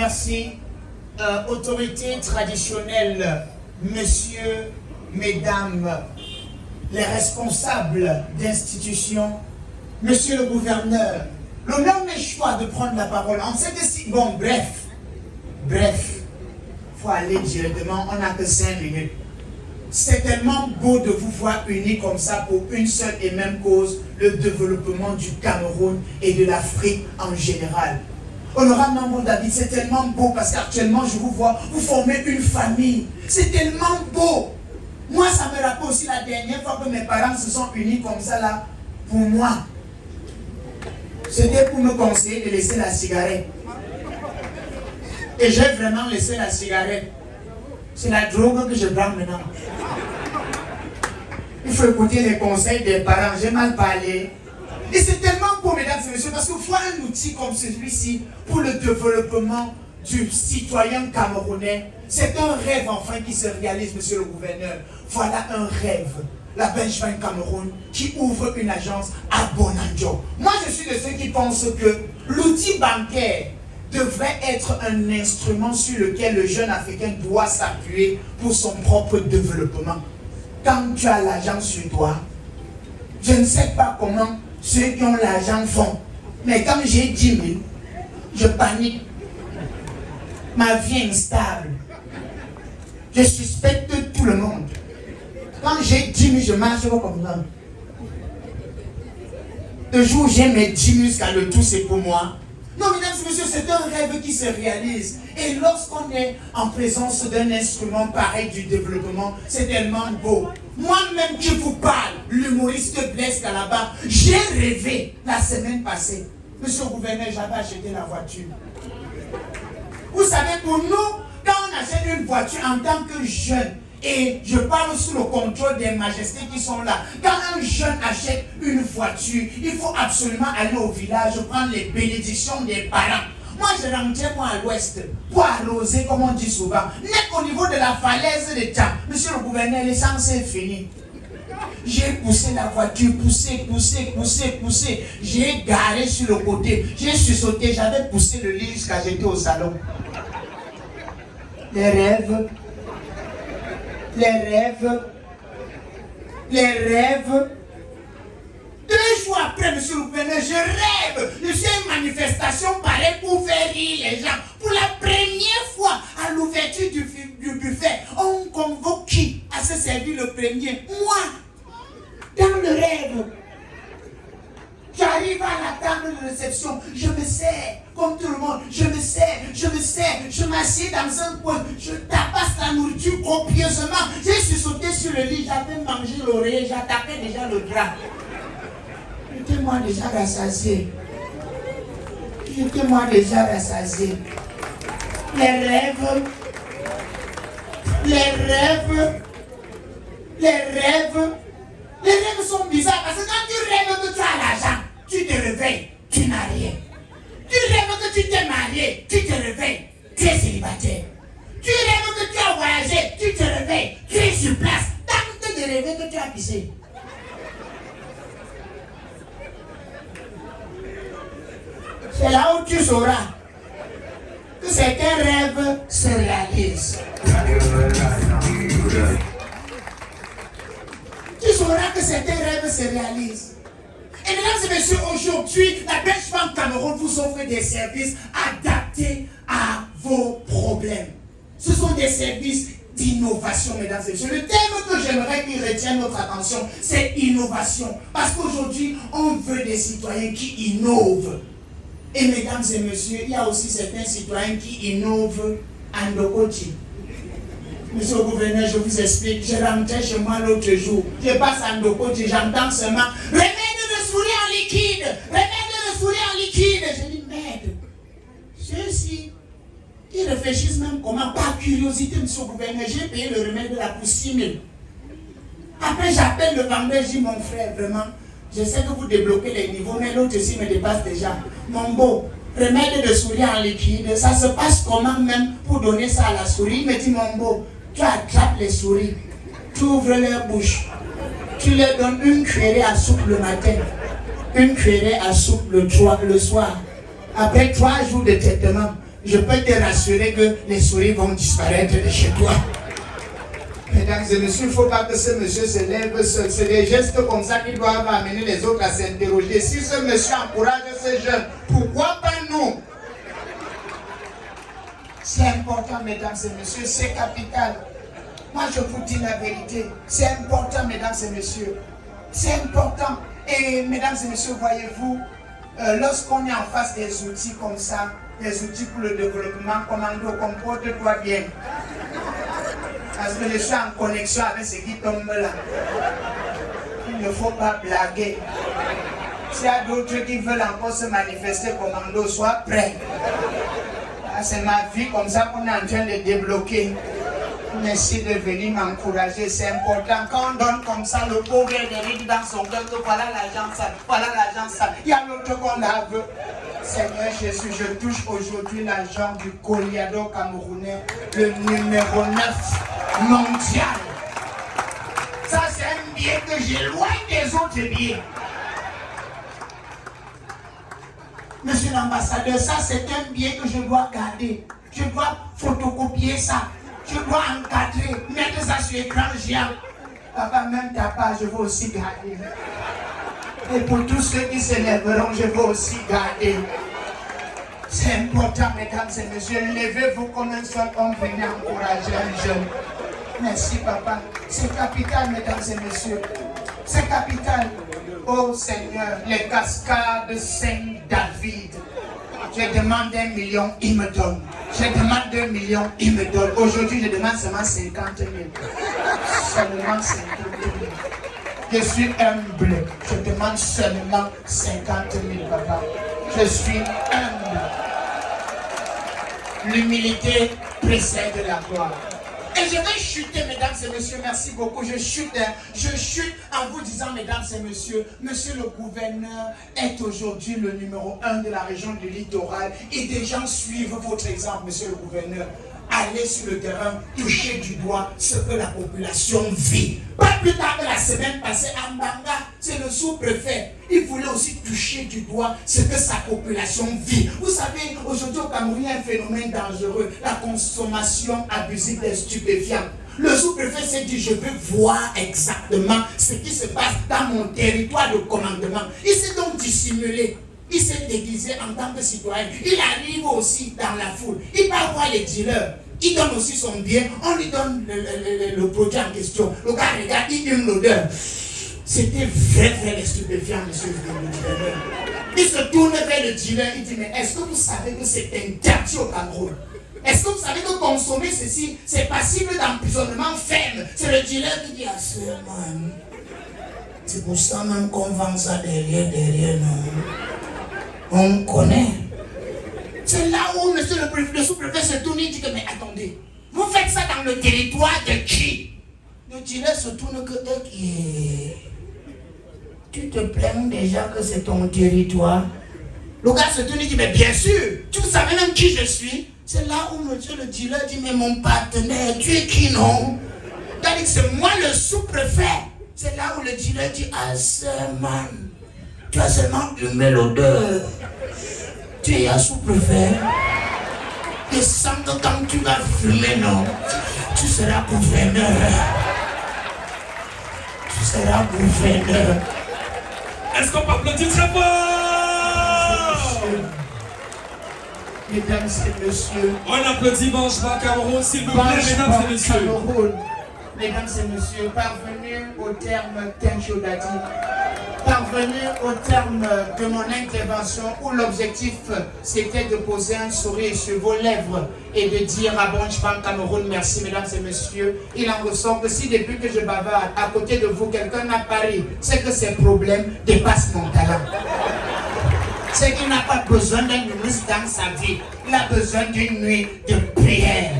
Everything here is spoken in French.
Merci, autorités traditionnelles, messieurs, mesdames, les responsables d'institutions, monsieur le gouverneur, l'honneur m'est choix de prendre la parole. On sait que si... Bon, bref, il faut aller directement, on n'a que 5 minutes. C'est tellement beau de vous voir unis comme ça pour une seule et même cause, le développement du Cameroun et de l'Afrique en général. Honorable Mambo David, c'est tellement beau parce qu'actuellement je vous vois, vous formez une famille. C'est tellement beau. Moi, ça me rappelle aussi la dernière fois que mes parents se sont unis comme ça là, pour moi. C'était pour me conseiller de laisser la cigarette. Et j'ai vraiment laissé la cigarette. C'est la drogue que je prends maintenant. Il faut écouter les conseils des parents. J'ai mal parlé. Et c'est tellement beau, mesdames et messieurs, parce qu'il faut un outil comme celui-ci pour le développement du citoyen camerounais. C'est un rêve enfin qui se réalise, monsieur le gouverneur. Voilà un rêve. La Benchmark Cameroun qui ouvre une agence à Bonanjo. Moi, je suis de ceux qui pensent que l'outil bancaire devrait être un instrument sur lequel le jeune Africain doit s'appuyer pour son propre développement. Quand tu as l'argent sur toi, je ne sais pas comment ceux qui ont l'argent font, mais quand j'ai 10 000, je panique. Ma vie est instable. Je suspecte tout le monde. Quand j'ai 10 000, je marche comme ça. Le jour où j'ai mes 10 000 jusqu'à le tout, c'est pour moi. Non, mesdames et messieurs, c'est un rêve qui se réalise. Et lorsqu'on est en présence d'un instrument pareil du développement, c'est tellement beau. Moi-même qui vous parle, l'humoriste Blaise Calaba, j'ai rêvé la semaine passée. Monsieur le gouverneur, j'avais acheté la voiture. Vous savez, pour nous, quand on achète une voiture en tant que jeune, et je parle sous le contrôle des majestés qui sont là. Quand un jeune achète une voiture, il faut absolument aller au village, prendre les bénédictions des parents. Moi, je rentrais moi à l'ouest pour arroser, comme on dit souvent. N'est qu'au niveau de la falaise de Tcham. Monsieur le gouverneur, l'essence est finie. J'ai poussé la voiture, poussé. J'ai garé sur le côté. J'ai sursauté, j'avais poussé le lit jusqu'à j'étais au salon. Les rêves. 2 jours après, monsieur le gouverneur, je rêve. Je fais une manifestation pareille pour faire rire les gens. Pour la première fois, à l'ouverture du buffet, on convoque qui à se servir le premier? Moi, dans le rêve. J'arrive à la table de réception, je me sers comme tout le monde, je me sers, je m'assieds dans un coin, je tapasse la nourriture copieusement. J'ai sursauté sur le lit, j'avais mangé l'oreiller, j'attaquais déjà le drap. J'étais-moi déjà rassasié. Les rêves sont bizarres parce que quand tu rêves que tu as l'argent, tu te réveilles, tu n'as rien. Tu rêves que tu t'es marié, tu te réveilles, tu es célibataire. Tu rêves que tu as voyagé, tu te réveilles, tu es sur place. Tente de rêver que tu as pissé. C'est là où tu sauras que certains rêves se réalisent. Tu sauras que certains rêves se réalisent. Et mesdames et messieurs, aujourd'hui, la Benchmark Cameroun vous offre des services adaptés à vos problèmes. Ce sont des services d'innovation, mesdames et messieurs. Le thème que j'aimerais qu'il retienne notre attention, c'est innovation. Parce qu'aujourd'hui, on veut des citoyens qui innovent. Et mesdames et messieurs, il y a aussi certains citoyens qui innovent en Ndokoti. Monsieur le gouverneur, je vous explique. Je rentrais chez moi l'autre jour. Je passe à Ndokoti, j'entends seulement remède de souris en liquide. Remède de souris en liquide. Je dis merde. Ceux-ci, ils réfléchissent même comment. Par curiosité, monsieur le gouverneur, j'ai payé le remède là pour 6 000. Après, j'appelle le vendeur, je dis mon frère, vraiment, je sais que vous débloquez les niveaux, mais l'autre aussi me dépasse déjà. Mon beau, remède de souris en liquide, ça se passe comment même pour donner ça à la souris? Il me dit mon beau, tu attrapes les souris, tu ouvres leur bouche, tu leur donnes une cuillerée à soupe le matin, une cuillerée à soupe le soir. Après 3 jours de traitement, je peux te rassurer que les souris vont disparaître de chez toi. Mesdames et messieurs, il ne faut pas que ce monsieur se lève seul. C'est des gestes comme ça qui doivent amener les autres à s'interroger. Si ce monsieur encourage ces jeunes, pourquoi pas nous? C'est important, mesdames et messieurs, c'est capital. Moi, je vous dis la vérité. C'est important, mesdames et messieurs. C'est important. Et mesdames et messieurs, voyez-vous, lorsqu'on est en face des outils comme ça, des outils pour le développement, commando, comporte-toi bien. Parce que je suis en connexion avec ce qui tombe là. Il ne faut pas blaguer. S'il y a d'autres qui veulent encore se manifester, commando, sois prêt. C'est ma vie comme ça qu'on est en train de débloquer. Merci de venir m'encourager, c'est important. Quand on donne comme ça, le pauvre est derrière dans son cœur que voilà l'argent ça, voilà l'argent ça. Il y a l'autre qu'on la veut. Seigneur Jésus, je touche aujourd'hui l'argent du Goliado camerounais, le numéro 9 mondial. Ça, c'est un billet que j'éloigne des autres billets. Monsieur l'ambassadeur, ça, c'est un billet que je dois garder. Je dois photocopier ça. Je dois encadrer, mettre ça sur l'écran géant. Papa, même ta part, je veux aussi garder. Et pour tous ceux qui s'élèveront, je veux aussi garder. C'est important, mesdames et messieurs. Levez-vous comme un seul homme, venez encourager un jeune. Merci, papa. C'est capital, mesdames et messieurs. C'est capital. Oh Seigneur, les cascades Saint-David. Je demande 1 million, il me donne. Je demande 2 millions, il me donne. Aujourd'hui, je demande seulement 50 000. Seulement 50 000. Je suis humble. Je demande seulement 50 000, papa. Je suis humble. L'humilité précède la gloire. Et je vais chuter, mesdames et messieurs, merci beaucoup. Je chute en vous disant, mesdames et messieurs, monsieur le gouverneur est aujourd'hui le numéro 1 de la région du littoral. Et des gens suivent votre exemple, monsieur le gouverneur. Allez sur le terrain, toucher du doigt ce que la population vit. Pas plus tard que la semaine passée, à Mbanga, c'est le sous-préfet. Il voulait aussi toucher du doigt ce que sa population vit. Vous savez, aujourd'hui au Cameroun, il y a un phénomène dangereux, la consommation abusive des stupéfiants. Le sous-préfet s'est dit, je veux voir exactement ce qui se passe dans mon territoire de commandement. Il s'est donc dissimulé. Il s'est déguisé en tant que citoyen. Il arrive aussi dans la foule. Il va voir les dealers. Il donne aussi son bien. On lui donne le produit en question. Le gars regarde, il donne l'odeur. C'était vrai les stupéfiants, monsieur le gouverneur. Il se tourne vers le dealer. Il dit, mais est-ce que vous savez que c'est interdit au Cameroun? Est-ce que vous savez que consommer ceci, c'est passible d'emprisonnement ferme? C'est le dealer qui dit, ah, c'est pour ça même qu'on vend ça derrière, non? On connaît. C'est là où monsieur le sous-préfet se tourne et dit que, mais attendez, vous faites ça dans le territoire de qui? Le dealer se tourne que tu te plains déjà que c'est ton territoire. Le gars se tourne et dit, mais bien sûr, tu savais même qui je suis. C'est là où monsieur le dealer dit, mais mon partenaire, tu es qui non? C'est-à-dire que c'est moi le sous-préfet. C'est là où le dealer dit, ah c'est man. Tu as seulement humé l'odeur. Tu es un sous-préfet. Et sans que quand tu vas fumer, non, tu seras gouverneur. Tu seras gouverneur. Est-ce qu'on peut applaudir très fort? Mesdames et messieurs. On applaudit Bancheba Cameroun, s'il vous plaît, mesdames et messieurs. Cameroun. Mesdames et messieurs, parvenus au terme Tenchodadi. Parvenu au terme de mon intervention où l'objectif c'était de poser un sourire sur vos lèvres et de dire à Bancheba Cameroun merci mesdames et messieurs, il en ressort que si depuis que je bavarde à côté de vous quelqu'un n'a pari, c'est que ses problèmes dépassent mon talent. C'est qu'il n'a pas besoin d'un ministre dans sa vie, il a besoin d'une nuit de prière.